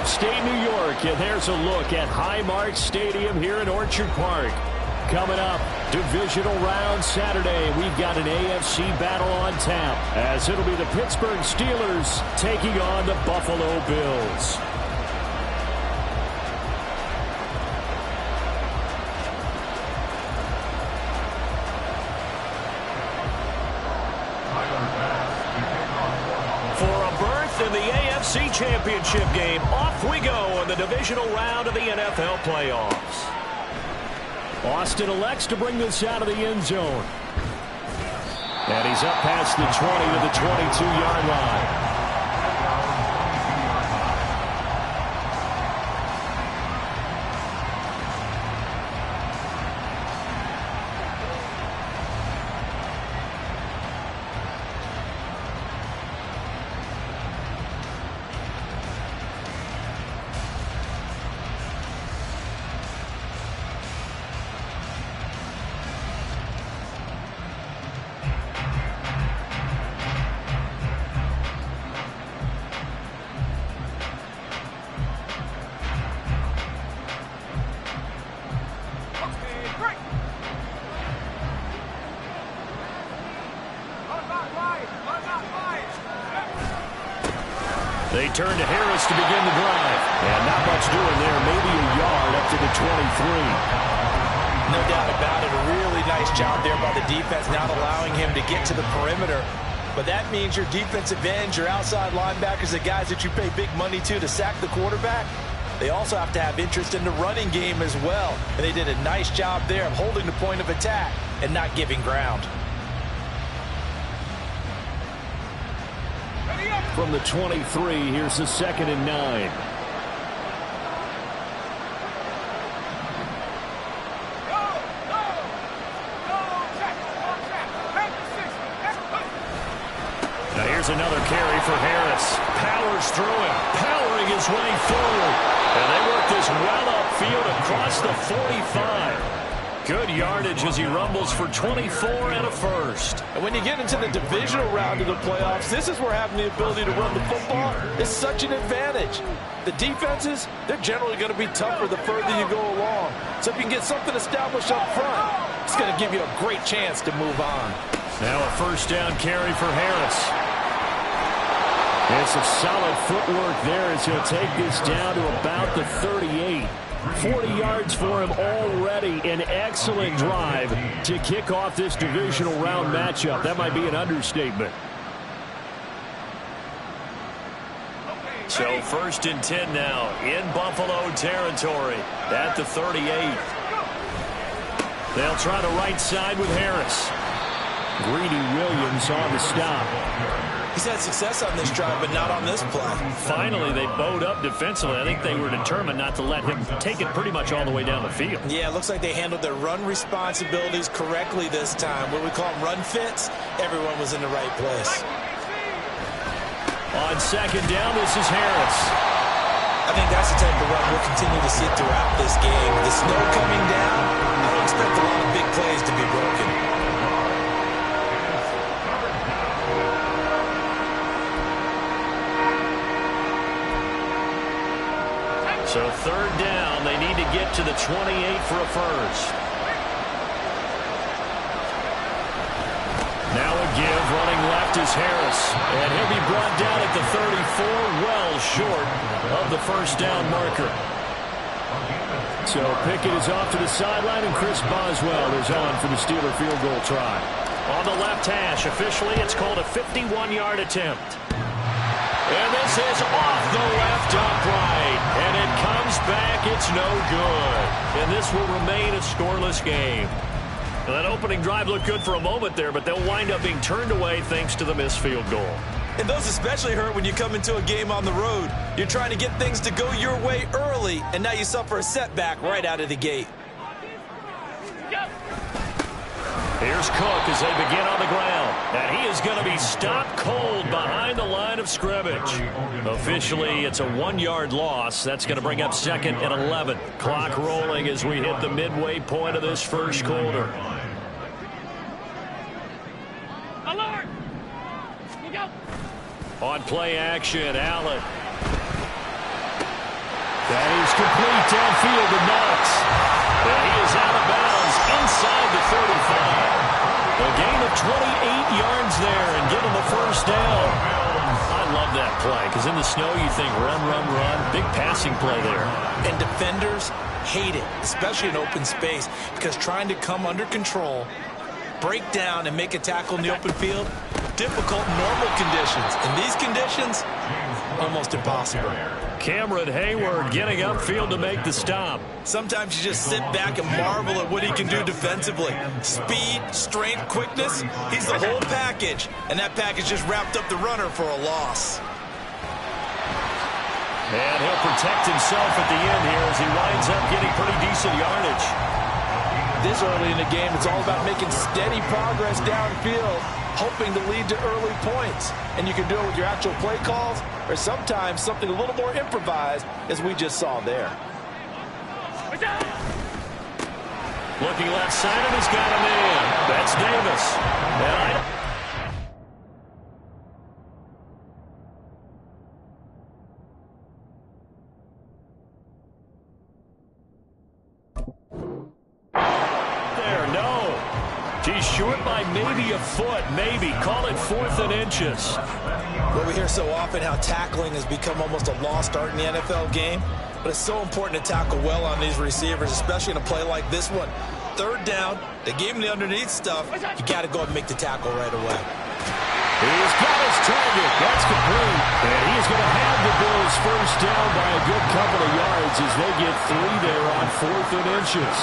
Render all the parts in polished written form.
upstate New York, and there's a look at Highmark Stadium here in Orchard Park. Coming up, divisional round Saturday, we've got an AFC battle on tap, as it'll be the Pittsburgh Steelers taking on the Buffalo Bills. In the AFC Championship game, off we go in the divisional round of the NFL playoffs. Austin elects to bring this out of the end zone. And he's up past the 20 to the 22-yard line. They turn to Harris to begin the drive. And not much doing there. Maybe a yard up to the 23. No doubt about it. A really nice job there by the defense, not allowing him to get to the perimeter. But that means your defensive ends, your outside linebackers, the guys that you pay big money to sack the quarterback, they also have to have interest in the running game as well. And they did a nice job there of holding the point of attack and not giving ground. From the 23, here's the 2nd and 9. Now here's another carry for Harris. Powers through him, powering his way forward. And they work this well upfield across the 45. Good yardage as he rumbles for 24 and a first. And when you get into the divisional round of the playoffs, this is where having the ability to run the football is such an advantage. The defenses, they're generally going to be tougher the further you go along. So if you can get something established up front, it's going to give you a great chance to move on. Now a first down carry for Harris. It's a solid footwork there as he'll take this down to about the 38. 40 yards for him already. An excellent drive to kick off this divisional round matchup. That might be an understatement. So 1st and 10 now in Buffalo territory at the 38. They'll try the right side with Harris. Greedy Williams on the stop. He's had success on this drive, but not on this play. Finally, they bowed up defensively. I think they were determined not to let him take it pretty much all the way down the field. Yeah, it looks like they handled their run responsibilities correctly this time. What we call them run fits, everyone was in the right place. On 2nd down, this is Harris. I think that's the type of run we'll continue to see throughout this game. The snow coming down, I don't expect a lot of big plays to be broken. So 3rd down, they need to get to the 28 for a first. Now a give, running left is Harris. And he'll be brought down at the 34, well short of the first down marker. So Pickett is off to the sideline, and Chris Boswell is on for the Steeler field goal try. On the left hash, officially it's called a 51-yard attempt. And this is off the left upright. And it comes back. It's no good. And this will remain a scoreless game. Now, that opening drive looked good for a moment there, but they'll wind up being turned away thanks to the missed field goal. And those especially hurt when you come into a game on the road. You're trying to get things to go your way early, and now you suffer a setback right out of the gate. Here's Cook as they begin on the ground. And he is going to be stopped cold behind the line of scrimmage. Officially, it's a 1-yard loss. That's going to bring up 2nd and 11. Clock rolling as we hit the midway point of this first quarter. Alert! You go. On play action, Allen. complete downfield to Knox. And he is out of bounds inside the 35. A gain of 28 yards there and getting the first down. I love that play because in the snow you think run, run, run. Big passing play there. And defenders hate it, especially in open space, because trying to come under control, break down, and make a tackle in the open field, difficult in normal conditions. In these conditions, almost impossible. Cameron Hayward getting upfield to make the stop. Sometimes you just sit back and marvel at what he can do defensively. Speed, strength, quickness, he's the whole package. And that package just wrapped up the runner for a loss. And he'll protect himself at the end here as he winds up getting pretty decent yardage. This early in the game, it's all about making steady progress downfield, hoping to lead to early points. And you can do it with your actual play calls or sometimes something a little more improvised, as we just saw there. Looking left side, and he's got a man. That's Davis. He's short by maybe a foot, maybe. Call it 4th and inches. Well, we hear so often how tackling has become almost a lost art in the NFL game, but it's so important to tackle well on these receivers, especially in a play like this one. 3rd down, they gave him the underneath stuff. You got to go and make the tackle right away. He's got his target. That's complete. And he is going to have the Bills first down by a good couple of yards as they get 3 there on 4th and inches.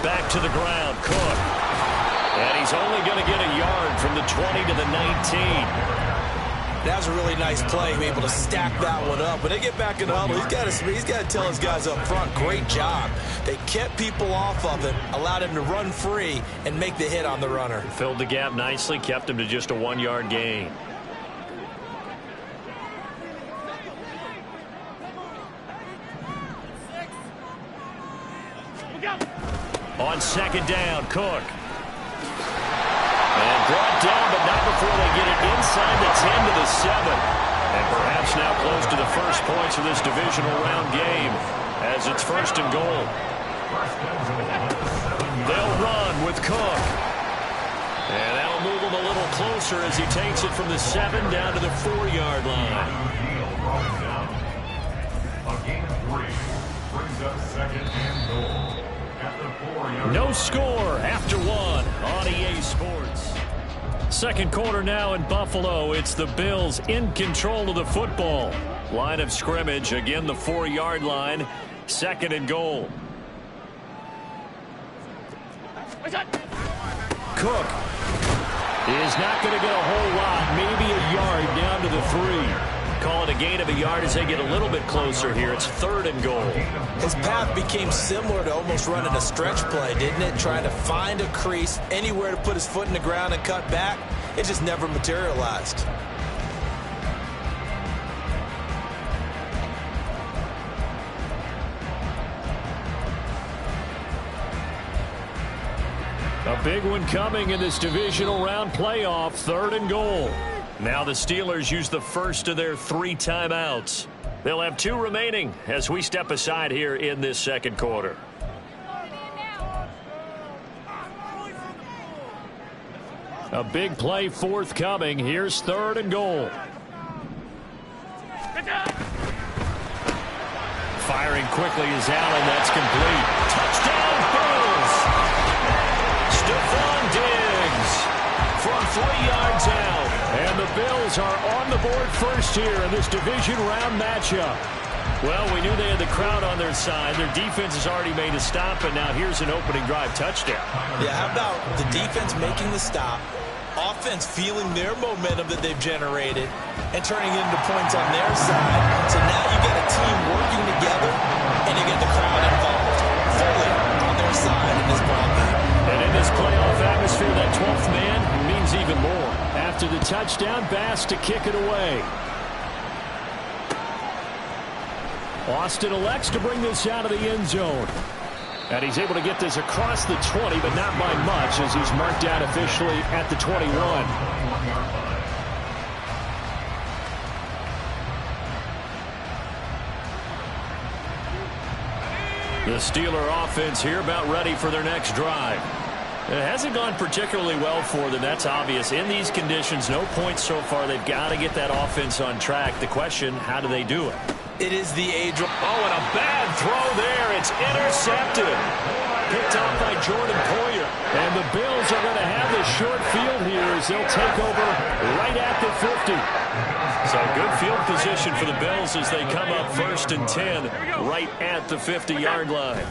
Back to the ground, Cook. And he's only going to get a yard from the 20 to the 19. That was a really nice play, able to stack that one up. When they get back in the huddle, he's got to tell his guys up front, great job. They kept people off of him, allowed him to run free, and make the hit on the runner. Filled the gap nicely, kept him to just a 1-yard gain. On 2nd down, Cook. And brought down, but not before they get it inside the 10 to the 7. And perhaps now close to the first points of this divisional round game as it's 1st and goal. They'll run with Cook. And that'll move him a little closer as he takes it from the 7 down to the 4-yard line. A gain of 3 brings up 2nd and goal. No score after 1 on EA Sports. 2nd quarter now in Buffalo. It's the Bills in control of the football. Line of scrimmage, again the 4-yard line. 2nd and goal. Cook is not going to get a whole lot, maybe a yard down to the 3. Call it a gain of a yard as they get a little bit closer here. It's 3rd and goal. His path became similar to almost running a stretch play, didn't it? Trying to find a crease, anywhere to put his foot in the ground and cut back. It just never materialized. A big one coming in this divisional round playoff. 3rd and goal. Now the Steelers use the first of their 3 timeouts. They'll have 2 remaining as we step aside here in this 2nd quarter. A big play forthcoming. Here's 3rd and goal. Firing quickly is Allen. That's complete. Touchdown, Bills! Stephon Diggs from 3 yards out. And the Bills are on the board first here in this division round matchup. Well, we knew they had the crowd on their side. Their defense has already made a stop, and now here's an opening drive touchdown. Yeah, how about the defense making the stop, offense feeling their momentum that they've generated, and turning it into points on their side. So now you get a team working together, and you get the crowd involved fully on their side in this ball game. And in this playoff atmosphere, that 12th man means even more. After the touchdown, Bass to kick it away. Austin elects to bring this out of the end zone. And he's able to get this across the 20, but not by much as he's marked out officially at the 21. The Steeler offense here about ready for their next drive. It hasn't gone particularly well for them. That's obvious. In these conditions, no points so far. They've got to get that offense on track. The question, how do they do it? It is the age. Oh, and a bad throw there. It's intercepted. Picked off by Jordan Poyer. And the Bills are going to have the short field here as they'll take over right at the 50. So good field position for the Bills as they come up 1st and 10 right at the 50-yard line.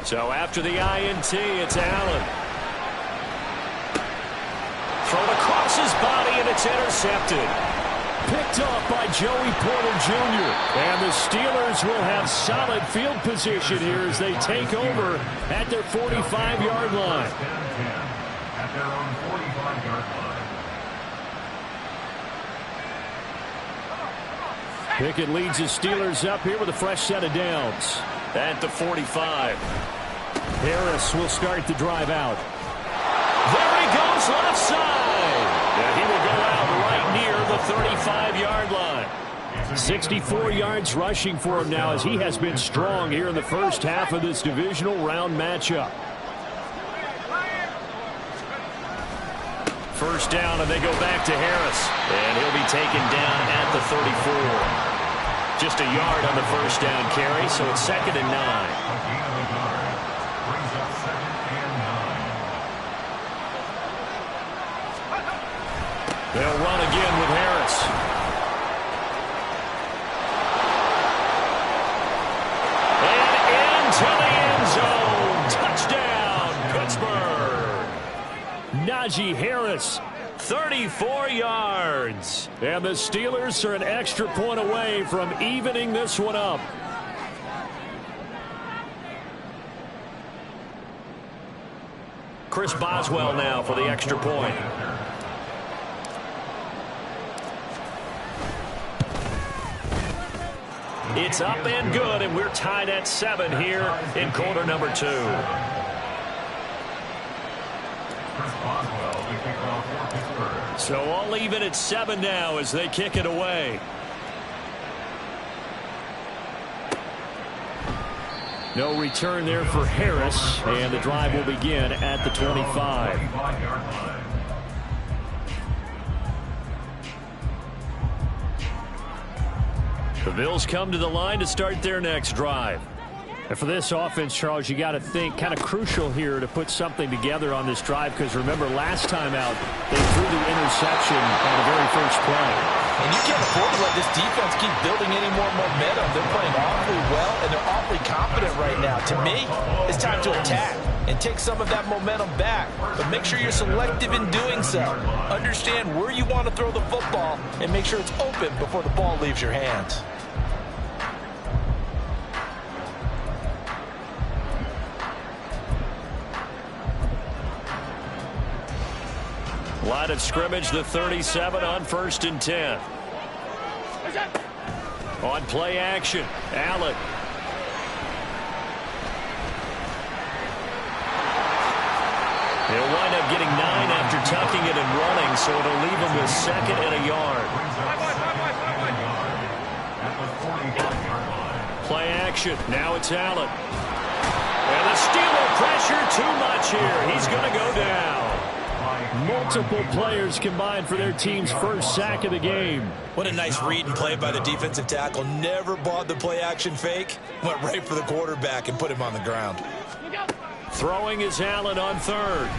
So after the INT, it's Allen. Thrown across his body, and it's intercepted. Picked off by Joey Porter Jr. And the Steelers will have solid field position here as they take over at their 45-yard line. At their own 45-yard line. Pickett leads the Steelers up here with a fresh set of downs. At the 45. Harris will start the drive out. There he goes, left side. And he will go out right near the 35-yard line. 64 yards rushing for him now as he has been strong here in the first half of this divisional round matchup. First down, and they go back to Harris. And he'll be taken down at the 34. Just a yard on the first down carry, so it's 2nd and 9. They'll run again with Harris. And into the end zone. Touchdown, Pittsburgh. Najee Harris, 34 yards. And the Steelers are an extra point away from evening this one up. Chris Boswell now for the extra point. It's up and good, and we're tied at 7 here in quarter number 2. So all even at 7 now as they kick it away. No return there for Harris, and the drive will begin at the 25. The Bills come to the line to start their next drive. And for this offense, Charles, you got to think kind of crucial here to put something together on this drive, because remember last time out they threw the interception on the very first play. And you can't afford to let this defense keep building any more momentum. They're playing awfully well, and they're awfully confident right now. To me, it's time to attack and take some of that momentum back. But make sure you're selective in doing so. Understand where you want to throw the football and make sure it's open before the ball leaves your hands. Line of scrimmage, the 37 on 1st and 10. On play action, Allen. He'll wind up getting 9 after tucking it and running, so it'll leave him with 2nd and a yard. Play action, now it's Allen. And the Steeler pressure too much here. He's going to go down. Multiple players combined for their team's first sack of the game. What a nice read and play by the defensive tackle. Never bought the play action fake. Went right for the quarterback and put him on the ground. Throwing is Allen on 3rd.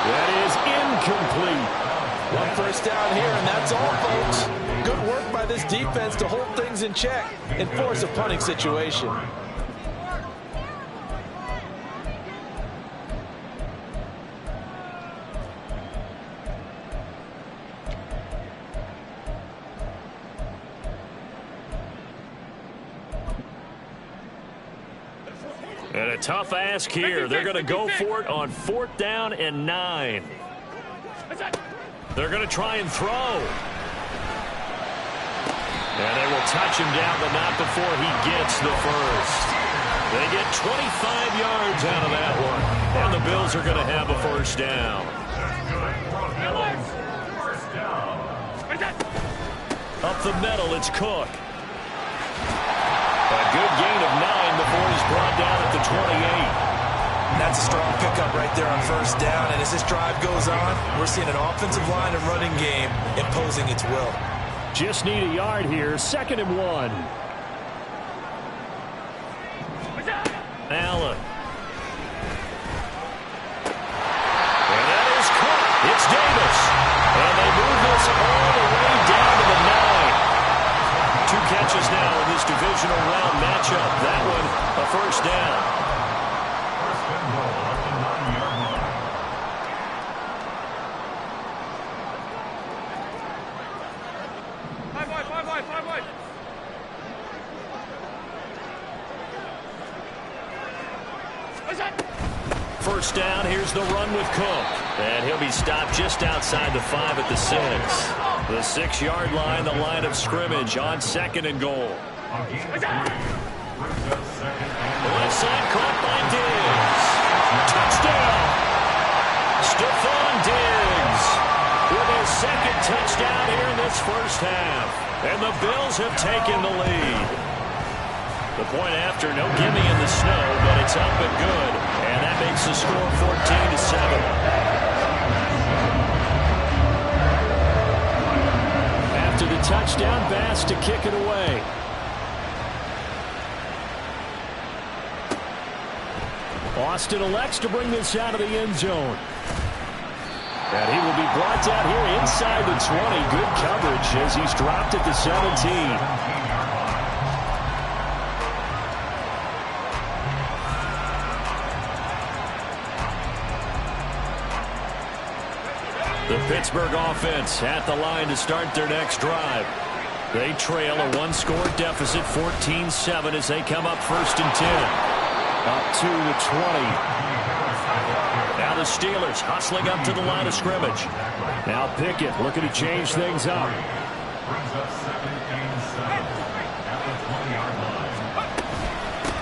That is incomplete. One first down here, and that's all, folks. Good work by this defense to hold things in check and force a punting situation. And a tough ask here. They're going to go for it on 4th down and 9. They're going to try and throw. And they will touch him down, but not before he gets the first. They get 25 yards out of that one. And the Bills are going to have a first down. Up the middle, it's Cook. A good gain of 9. down at the 28. That's a strong pickup right there on first down. And as this drive goes on, we're seeing an offensive line and running game imposing its will. Just need a yard here. 2nd and 1. Allen. And that is caught. It's Davis. And they move this all the way down to the 9. 2 catches now in this divisional round matchup. That one, a first down. First down, here's the run with Cook. And he'll be stopped just outside the 5 at the 6. The 6-yard line, the line of scrimmage on 2nd and goal. Left side caught by Diggs. Touchdown! Stephon Diggs with his 2nd touchdown here in this first half. And the Bills have taken the lead. The point after, no gimme in the snow, but it's up and good. And that makes the score 14-7. After the touchdown, Bass to kick it away. Austin elects to bring this out of the end zone. And he will be brought down here inside the 20. Good coverage as he's dropped at the 17. The Pittsburgh offense at the line to start their next drive. They trail a 1-score deficit, 14-7, as they come up 1st and 10. Up to the 20. Now the Steelers hustling up to the line of scrimmage. Now Pickett looking to change things up.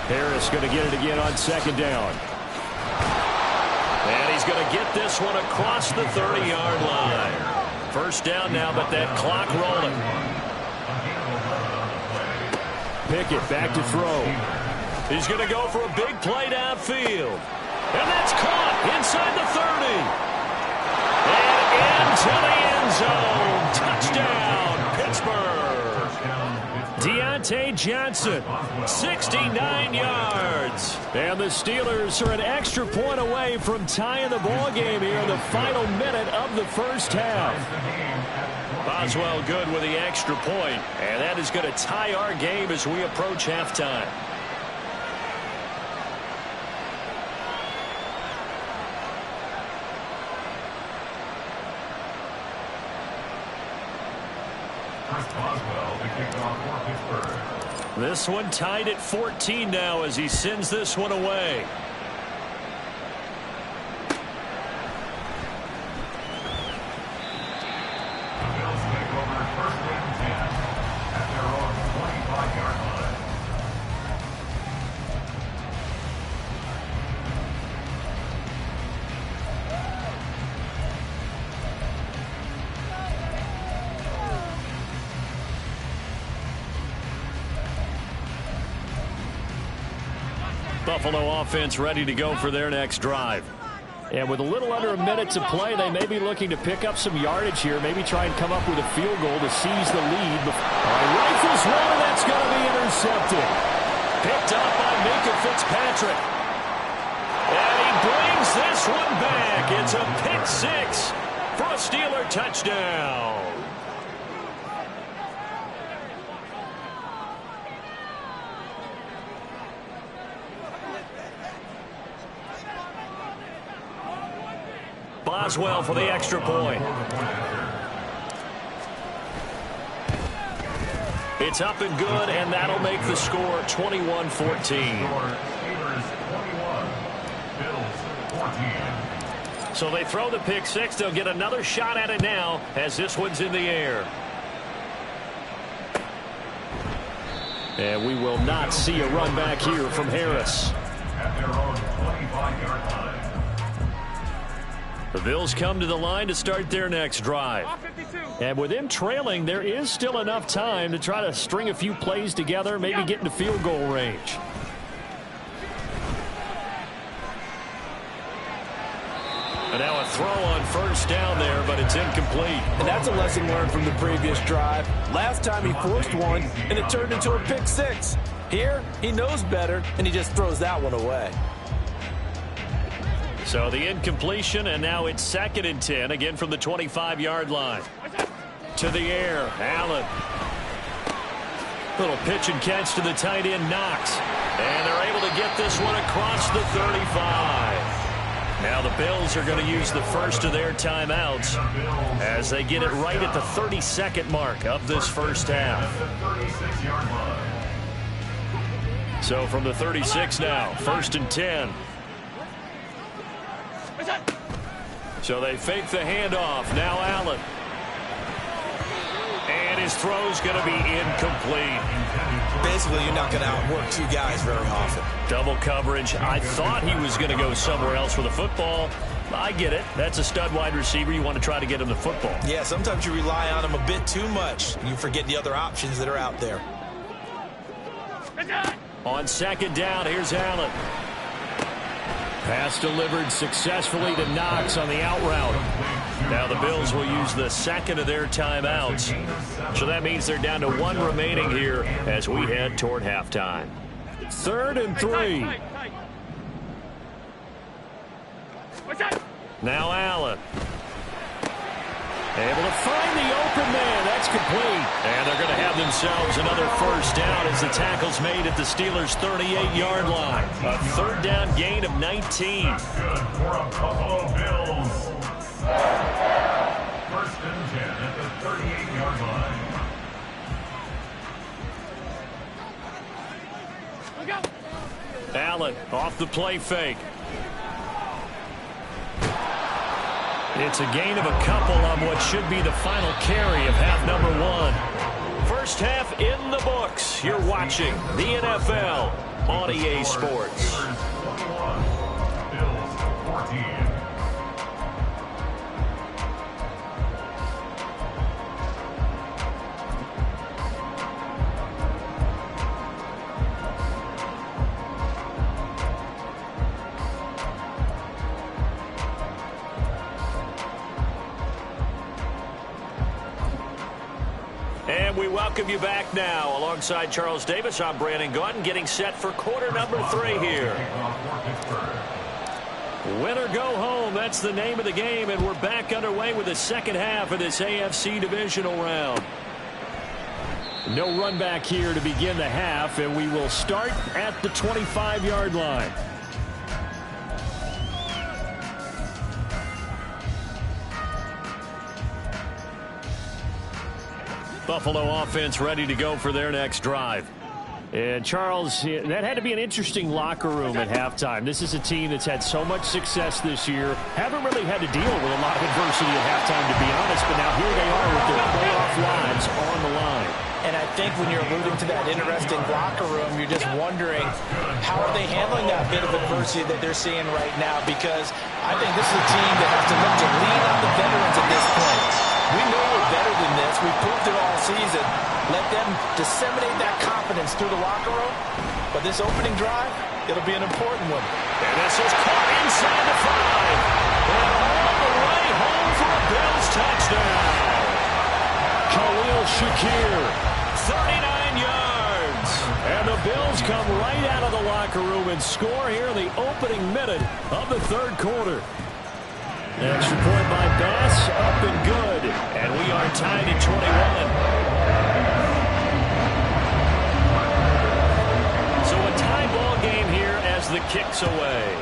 Harris going to get it again on 2nd down. And he's going to get this one across the 30-yard line. First down now, but that clock rolling. Pickett back to throw. He's going to go for a big play downfield. And that's caught inside the 30. And into the end zone. Touchdown, Pittsburgh. Deontay Johnson, 69 yards. And the Steelers are an extra point away from tying the ball game here in the final minute of the first half. Boswell good with the extra point, and that is going to tie our game as we approach halftime. This one tied at 14 now as he sends this one away. The Bills take over 1st and 10 at their own 25-yard line. Buffalo offense ready to go for their next drive. And with a little under a minute to play, they may be looking to pick up some yardage here, maybe try and come up with a field goal to seize the lead. Rifles one, and that's going to be intercepted. Picked up by Minkah Fitzpatrick. And he brings this one back. It's a pick 6 for a Steeler touchdown. Boswell for the extra point. It's up and good, and that'll make the score 21-14. So they throw the pick 6. They'll get another shot at it now as this one's in the air. And we will not see a run back here from Harris. At their own 25-yard line. The Bills come to the line to start their next drive. And with them trailing, there is still enough time to try to string a few plays together, maybe get into field goal range. And now a throw on first down there, but it's incomplete. And that's a lesson learned from the previous drive. Last time he forced one, and it turned into a pick six. Here, he knows better, and he just throws that one away. So the incompletion, and now it's 2nd and 10, again from the 25-yard line. To the air, Allen. Little pitch and catch to the tight end, Knox. And they're able to get this one across the 35. Now the Bills are going to use the first of their timeouts as they get it right at the 32nd mark of this first half. So from the 36 now, 1st and 10. So they fake the handoff. Now Allen. And his throw's going to be incomplete. Basically, you're not going to outwork two guys very often. Double coverage. I thought he was going to go somewhere else for the football. I get it. That's a stud wide receiver. You want to try to get him the football. Yeah, sometimes you rely on him a bit too much. You forget the other options that are out there. On 2nd down, here's Allen. Pass delivered successfully to Knox on the out route. Now the Bills will use the 2nd of their timeouts. So that means they're down to 1 remaining here as we head toward halftime. 3rd and 3. Now Allen. Able to find the open man. That's complete. And they're going to have themselves another first down as the tackle's made at the Steelers' 38-yard line. A 3rd down gain of 19. Good for a Buffalo Bills. 1st and 10 at the 38-yard line. Allen off the play fake. It's a gain of a couple on what should be the final carry of half number 1. First half in the books. You're watching the NFL on EA Sports. Bills 14. And we welcome you back now. Alongside Charles Davis, I'm Brandon Gaudin, getting set for quarter number 3 here. Win or go home, that's the name of the game, and we're back underway with the second half of this AFC divisional round. No run back here to begin the half, and we will start at the 25-yard line. Buffalo offense ready to go for their next drive. And Charles, that had to be an interesting locker room at halftime. This is a team that's had so much success this year. Haven't really had to deal with a lot of adversity at halftime, to be honest. But now here they are with their playoff lives on the line. And I think when you're alluding to that interesting locker room, you're just wondering how are they handling that bit of adversity that they're seeing right now, because I think this is a team that has to look to lean on the veterans at this point. We know we're better than this. We proved it all season. Let them disseminate that confidence through the locker room. But this opening drive, it'll be an important one. And this is caught inside the 5. And all the way home for a Bills touchdown. Khalil Shakir, 39 yards. And the Bills come right out of the locker room and score here in the opening minute of the 3rd quarter. Extra point by Bass, up and good. And we are tied at 21. So a tie ball game here as the kick's away.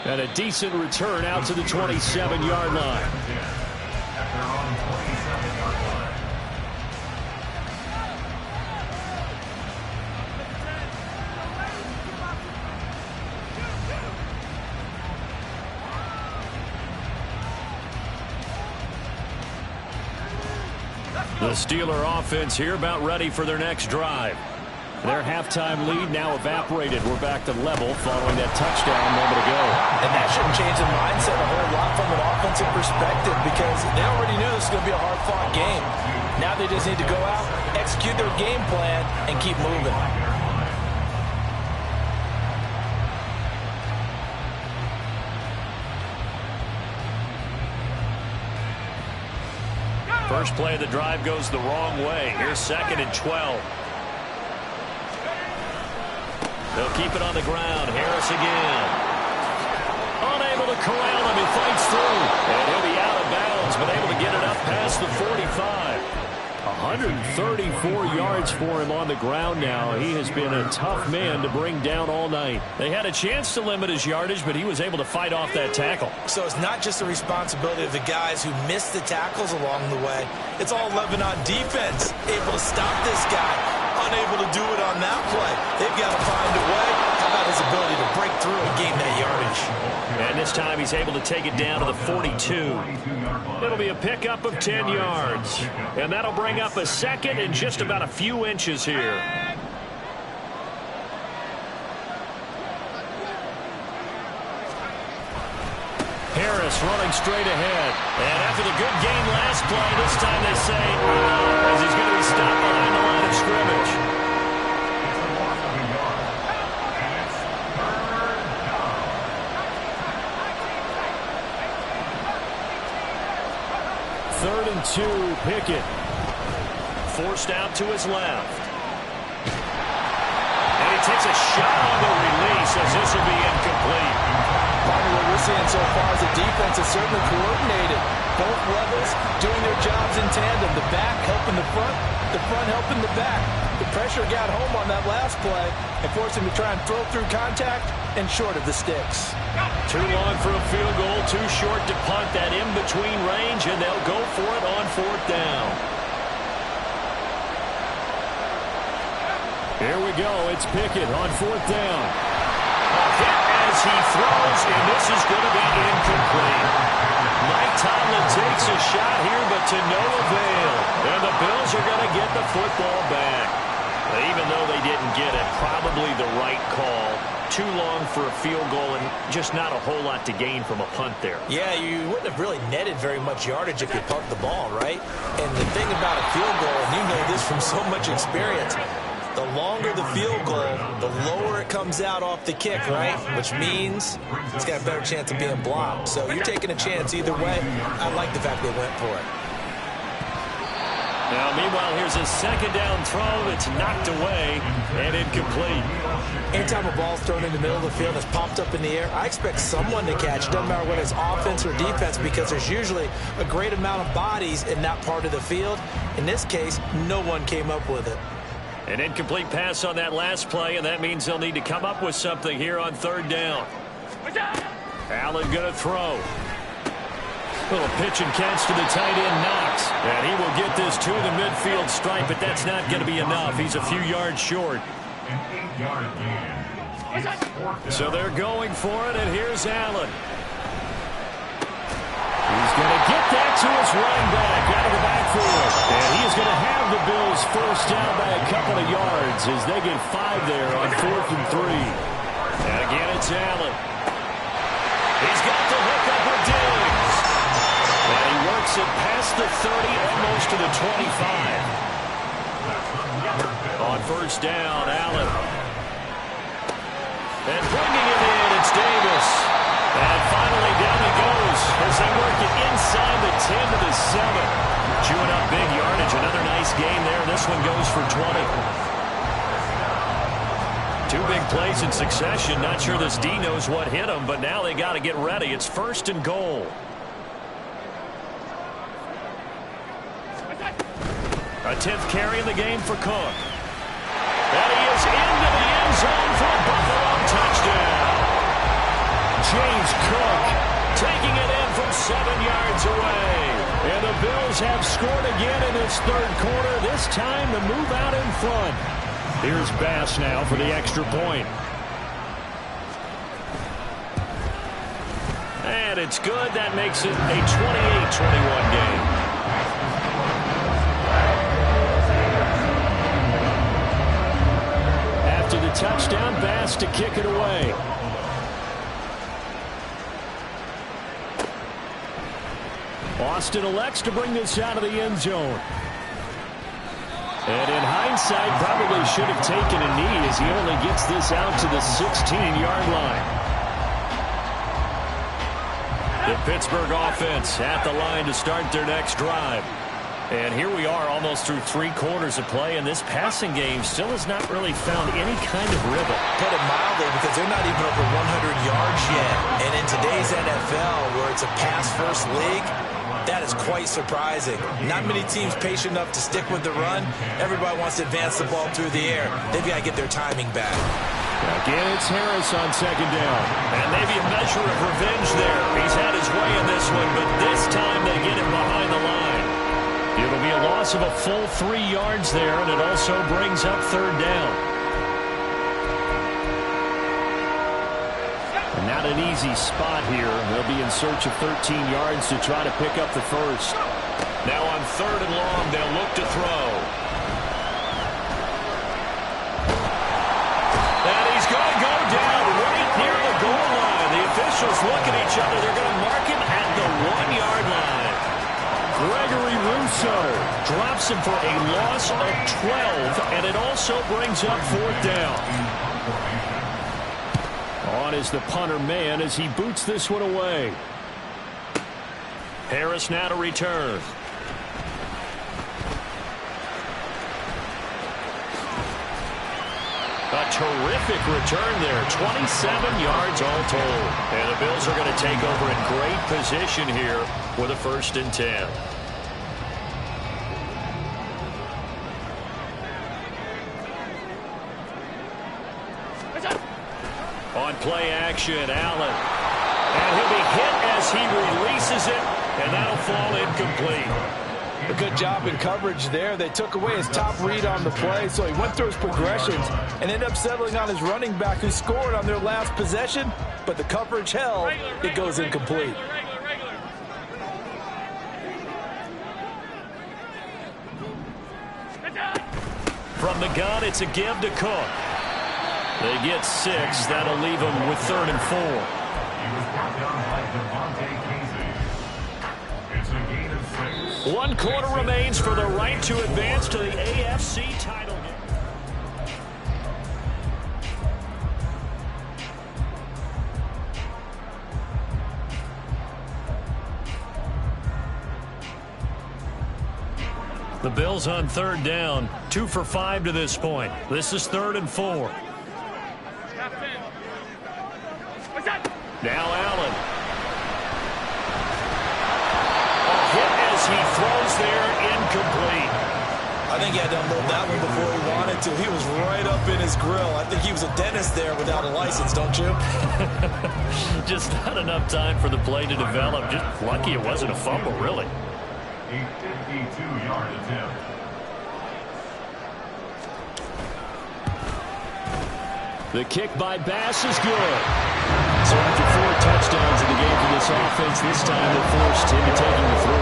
And a decent return out to the 27-yard line. The Steeler offense here about ready for their next drive. Their halftime lead now evaporated. We're back to level following that touchdown a moment ago. And that shouldn't change the mindset a whole lot from an offensive perspective, because they already knew this was going to be a hard-fought game. Now they just need to go out, execute their game plan, and keep moving. First play of the drive goes the wrong way. Here's 2nd and 12. They'll keep it on the ground. Harris again. Unable to corral him. He fights through. And he'll be out of bounds, but able to get it up past the 45. 134 yards for him on the ground now. He has been a tough man to bring down all night. They had a chance to limit his yardage, but he was able to fight off that tackle. So it's not just the responsibility of the guys who missed the tackles along the way. It's all Lebanon defense able to stop this guy. Unable to do it on that play. They've got to find a way. How about his ability to break through and gain that yardage? And this time he's able to take it down to the 42. It'll be a pickup of 10 yards. And that'll bring up a 2nd and just about a few inches here. Harris running straight ahead. And after the good gain last play, this time they say, as he's going to be stopped behind the line of scrimmage. Third and 2, Pickett. Forced out to his left. And he takes a shot on the release as this will be incomplete. Part of what we're seeing so far is the defense is certainly coordinated. Both levels doing their jobs in tandem. The back helping the front helping the back. The pressure got home on that last play and forced him to try and throw through contact and short of the sticks. Too long for a field goal, too short to punt. That in-between range, and they'll go for it on 4th down. Here we go. It's Pickett on 4th down. A hit as he throws, and this is going to be incomplete. Mike Tomlin takes a shot here, but to no avail. And the Bills are going to get the football back. Even though they didn't get it, probably the right call. Too long for a field goal and just not a whole lot to gain from a punt there. Yeah, you wouldn't have really netted very much yardage if you pumped the ball, right? And the thing about a field goal, and you know this from so much experience, the longer the field goal, the lower it comes out off the kick, right? Which means it's got a better chance of being blocked. So you're taking a chance either way. I like the fact they went for it. Now, meanwhile, here's a 2nd down throw that's knocked away and incomplete. Anytime a ball's thrown in the middle of the field and it's popped up in the air, I expect someone to catch. It doesn't matter whether it's offense or defense, because there's usually a great amount of bodies in that part of the field. In this case, no one came up with it. An incomplete pass on that last play, and that means they'll need to come up with something here on 3rd down. Allen going to throw. Little pitch and catch to the tight end, Knox. And he will get this to the midfield stripe, but that's not going to be enough. He's a few yards short. So they're going for it, and here's Allen. He's going to get that to his running back out of the backfield. And he is going to have the Bills forced down by a couple of yards as they get 5 there on 4th and 3. And again, it's Allen. He's got the hook up with Diggs. And he works it past the 30, almost to the 25. On 1st down, Allen. And bringing it in, it's Davis. And finally, down he goes as they work it inside the 10 to the 7. Chewing up big yardage. Another nice gain there. This one goes for 20. 2 big plays in succession. Not sure this D knows what hit him, but now they got to get ready. It's 1st and goal. A 10th carry in the game for Cook. And he is into the end zone for a Buffalo touchdown. James Cook taking it in from 7 yards away. And the Bills have scored again in this 3rd quarter. This time to move out in front. Here's Bass now for the extra point. And it's good. That makes it a 28-21 game. After the touchdown, Bass to kick it away. Austin elects to bring this out of the end zone. And in hindsight, probably should have taken a knee as he only gets this out to the 16-yard line. The Pittsburgh offense at the line to start their next drive. And here we are almost through 3 quarters of play, and this passing game still has not really found any kind of rhythm. Put it mildly, because they're not even over 100 yards yet. And in today's NFL, where it's a pass-first league, that is quite surprising. Not many teams patient enough to stick with the run. Everybody wants to advance the ball through the air. They've got to get their timing back. Again, it's Harris on 2nd down. And maybe a measure of revenge there. He's had his way in this one, but this time they get him behind the line. It'll be a loss of a full 3 yards there, and it also brings up 3rd down. And not an easy spot here. They'll be in search of 13 yards to try to pick up the first. Now on 3rd and long, they'll look to throw. And he's going to go down right near the goal line. The officials look at each other. They're going to mark him at the 1-yard line. Gregory Rousseau drops him for a loss of 12, and it also brings up 4th down. On is the punter man as he boots this one away. Harris now to return. A terrific return there. 27 yards all told. And the Bills are going to take over in great position here with a 1st and 10. On play action, Allen. And he'll be hit as he releases it, and that'll fall incomplete. A good job in coverage there. They took away his top read on the play, so he went through his progressions and ended up settling on his running back who scored on their last possession, but the coverage held. It goes incomplete. From the gun, it's a give to Cook. They get 6. That'll leave them with 3rd and 4. He was brought down by Devontae Casey. It's a gain of 6. 1 quarter remains for the right to advance to the AFC title game. The Bills on 3rd down, 2 for 5 to this point. This is 3rd and 4. Now Allen. A hit as he throws there, incomplete. I think he had to unload that one before he wanted to. He was right up in his grill. I think he was a dentist there without a license, don't you? Just not enough time for the play to develop. Just lucky it wasn't a fumble, really. A 52-yard attempt. The kick by Bass is good. So after 4 touchdowns in the game for this offense, this time they're forced into taking the 3.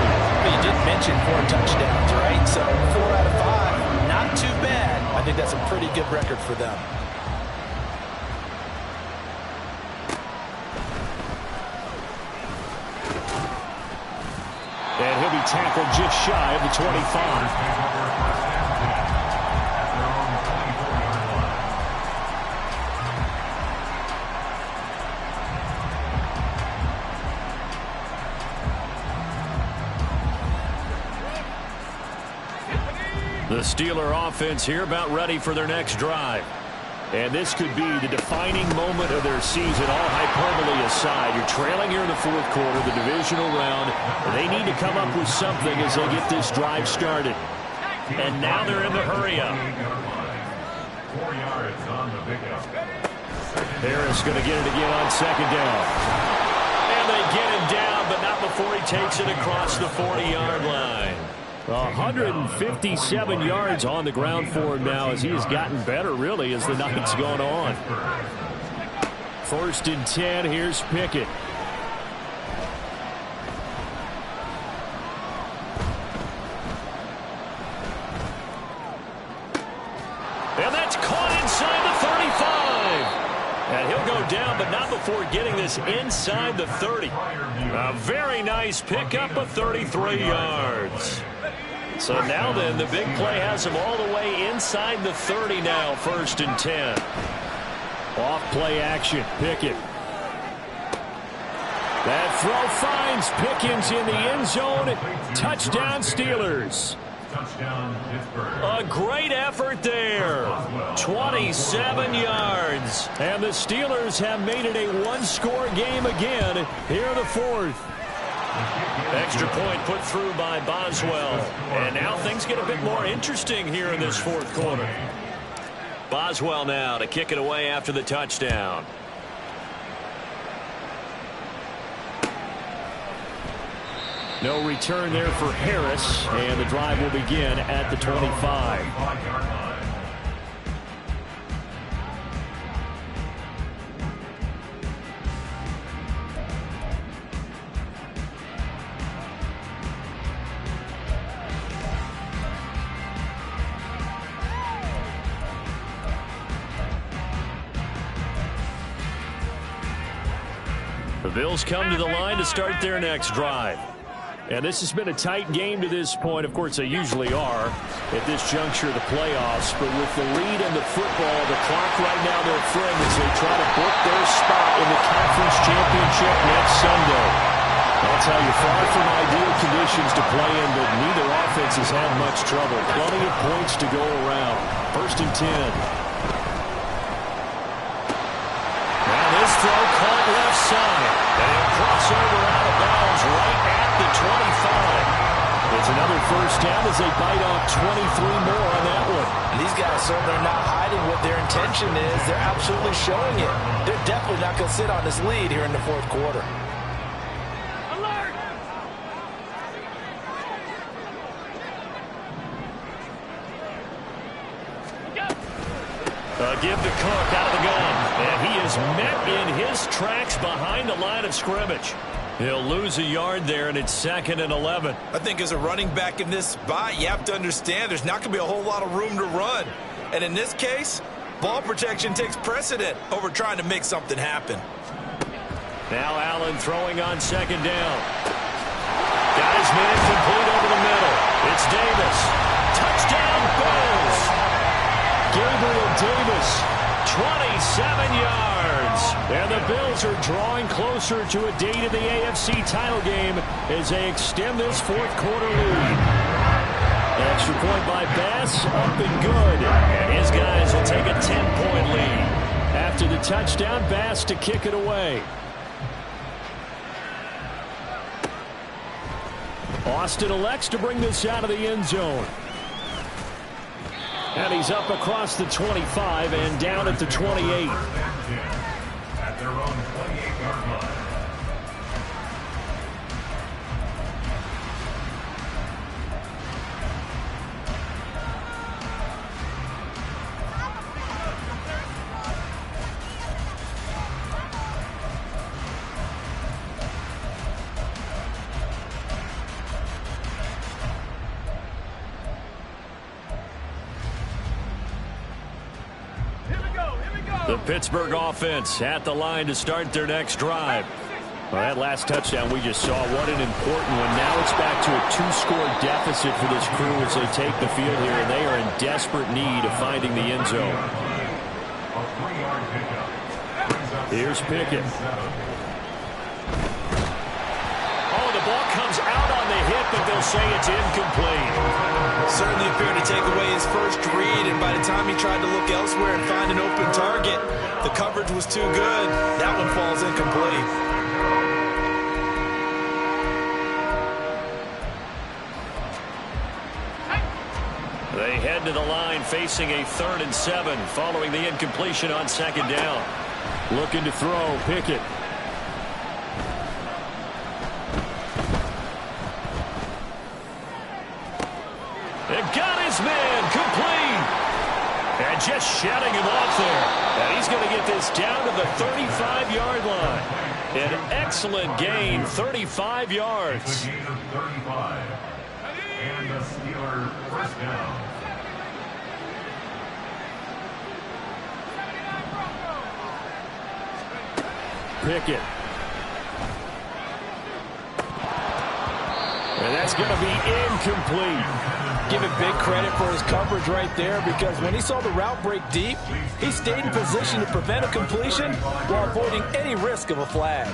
You did mention 4 touchdowns, right? So 4 out of 5, not too bad. I think that's a pretty good record for them. And he'll be tackled just shy of the 25. The Steeler offense here about ready for their next drive. And this could be the defining moment of their season, all hyperbole aside. You're trailing here in the 4th quarter, the divisional round. They need to come up with something as they get this drive started. And now they're in the hurry-up. 4 yards on the pickup. Harris going to get it again on 2nd down. And they get him down, but not before he takes it across the 40-yard line. 157 yards on the ground for him now as he has gotten better, really, as the night's gone on. 1st and 10, here's Pickett. And that's caught inside the 35. And he'll go down, but not before getting this inside the 30. A very nice pickup of 33 yards. So now then, the big play has him all the way inside the 30 now, 1st and 10. Off play action, Pickett. That throw finds Pickens in the end zone. Touchdown, Steelers. Touchdown, Pittsburgh. A great effort there. 27 yards. And the Steelers have made it a one-score game again here in the fourth. Extra point put through by Boswell. And now things get a bit more interesting here in this fourth quarter. Boswell now to kick it away after the touchdown. No return there for Harris, and the drive will begin at the 25. The Bills come to the line to start their next drive. And this has been a tight game to this point. Of course, they usually are at this juncture of the playoffs. But with the lead and the football, the clock right now, their friend, as they try to book their spot in the conference championship next Sunday. I'll tell you, far from ideal conditions to play in, but neither offense has had much trouble. Plenty of points to go around. 1st and 10. Now this throw caught left side. And a crossover out of bounds right at the 25. It's another first down as they bite off 23 more on that one. And these guys certainly are not hiding what their intention is. They're absolutely showing it. They're definitely not going to sit on this lead here in the fourth quarter. Alert! Give to Cook out of the gun. And he is met in his tracks behind the line of scrimmage. He'll lose a yard there, and it's 2nd and 11. I think as a running back in this spot, you have to understand there's not going to be a whole lot of room to run. And in this case, ball protection takes precedent over trying to make something happen. Now Allen throwing on 2nd down. Got his man complete over the middle. It's Davis. Touchdown, Bills. Gabriel Davis, 27 yards. And the Bills are drawing closer to a date in the AFC title game as they extend this fourth quarter lead. Extra point by Bass, up and good. And his guys will take a 10-point lead. After the touchdown, Bass to kick it away. Austin elects to bring this out of the end zone. And he's up across the 25 and down at the 28. At their own 28-yard line. The Pittsburgh offense at the line to start their next drive. Well, that last touchdown we just saw, what an important one. Now it's back to a 2-score deficit for this crew as they take the field here, and they are in desperate need of finding the end zone. Here's Pickett. Oh, the ball comes out on the hit, but they'll say it's incomplete. Certainly appeared to take away his first read, and by the time he tried to look elsewhere and find an open target, the coverage was too good. That one falls incomplete. They head to the line facing a 3rd and 7 following the incompletion on 2nd down. Looking to throw, Pickett. Got his man complete. And just shutting him off there. And he's going to get this down to the 35-yard line. An excellent gain, 35 yards. Gain of 35. And the Steelers first down. Pickett. And that's going to be incomplete. Give him big credit for his coverage right there, because when he saw the route break deep, he stayed in position to prevent a completion while avoiding any risk of a flag.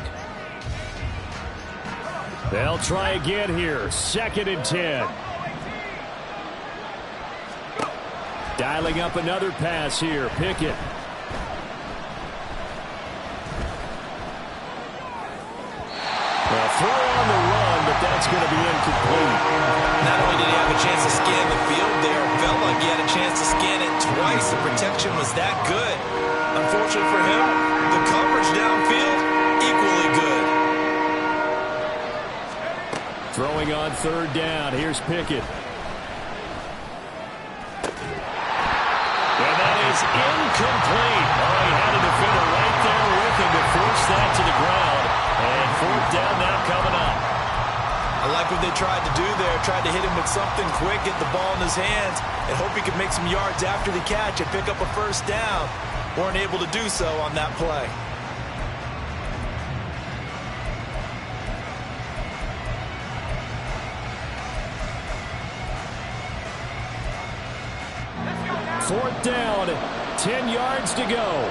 They'll try again here. 2nd and 10. Dialing up another pass here. Pickett. Well, throw on the run, but that's going to be incomplete. Not only did he have a chance to scan the field there, felt like he had a chance to scan it twice. The protection was that good. Unfortunately for him, the coverage downfield, equally good. Throwing on 3rd down. Here's Pickett. And that is incomplete. Oh, he had a defender right there with him to force that to the ground. And 4th down now coming up. I like what they tried to do there. Tried to hit him with something quick, get the ball in his hands, and hope he could make some yards after the catch and pick up a 1st down. Weren't able to do so on that play. Fourth down, 10 yards to go.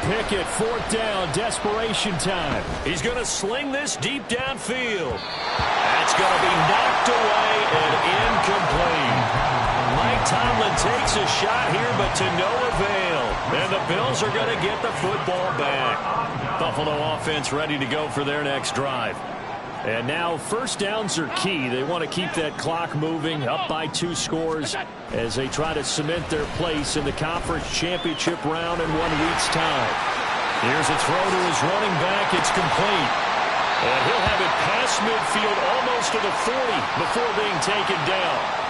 Pickett, 4th down, desperation time. He's going to sling this deep downfield. That's going to be knocked away and incomplete. Mike Tomlin takes a shot here, but to no avail. And the Bills are going to get the football back. Buffalo offense ready to go for their next drive. And now 1st downs are key. They want to keep that clock moving, up by 2 scores as they try to cement their place in the conference championship round in 1 week's time. Here's a throw to his running back. It's complete. And he'll have it past midfield almost to the 40 before being taken down.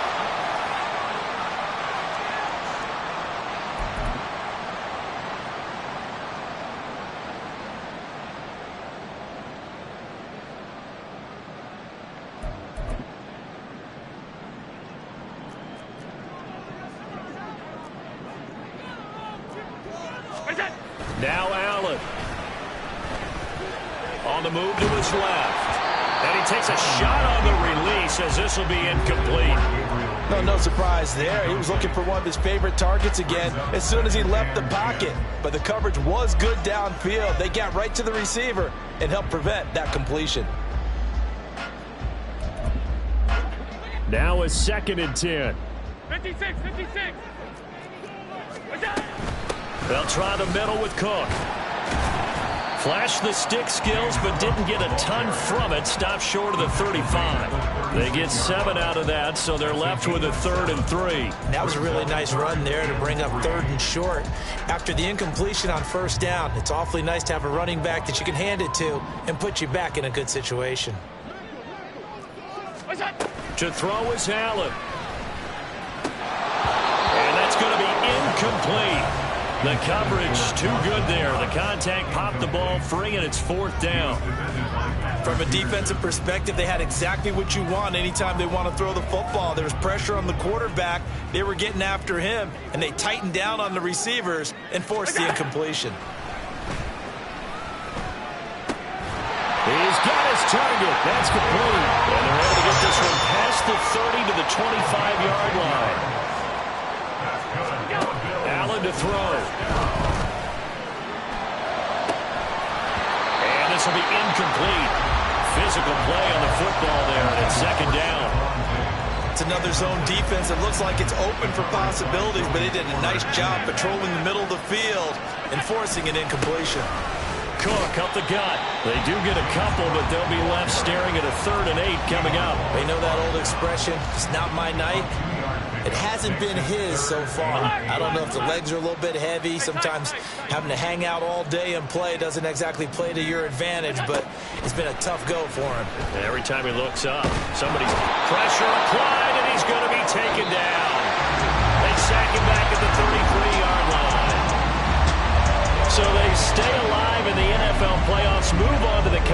Now Allen. On the move to his left. And he takes a shot on the release as this will be incomplete. No surprise there. He was looking for one of his favorite targets again as soon as he left the pocket. But the coverage was good downfield. They got right to the receiver and helped prevent that completion. Now a 2nd and 10. 56. They'll try the middle with Cook. Flashed the stick skills, but didn't get a ton from it. Stopped short of the 35. They get 7 out of that, so they're left with a 3rd and 3. That was a really nice run there to bring up 3rd and short. After the incompletion on 1st down, it's awfully nice to have a running back that you can hand it to and put you back in a good situation. To throw is Allen. And that's going to be incomplete. The coverage too good there. The contact popped the ball free, and it's 4th down. From a defensive perspective, they had exactly what you want anytime they want to throw the football. There was pressure on the quarterback. They were getting after him, and they tightened down on the receivers and forced the incompletion. He's got his target. That's complete. And they're able to get this one past the 30 to the 25-yard line. Allen to throw. And this will be incomplete. Physical play on the football there, and it's 2nd down. It's another zone defense. It looks like it's open for possibilities, but they did a nice job patrolling the middle of the field and forcing an incompletion. Cook up the gut. They do get a couple, but they'll be left staring at a 3rd and 8 coming up. They know that old expression, it's not my night. It hasn't been his so far. I don't know if the legs are a little bit heavy. Sometimes having to hang out all day and play doesn't exactly play to your advantage, but it's been a tough go for him. And every time he looks up, somebody's pressure applied, and he's going to be taken down. They sack him back at the 33-yard line. So they stay alive in the NFL playoffs, move on to the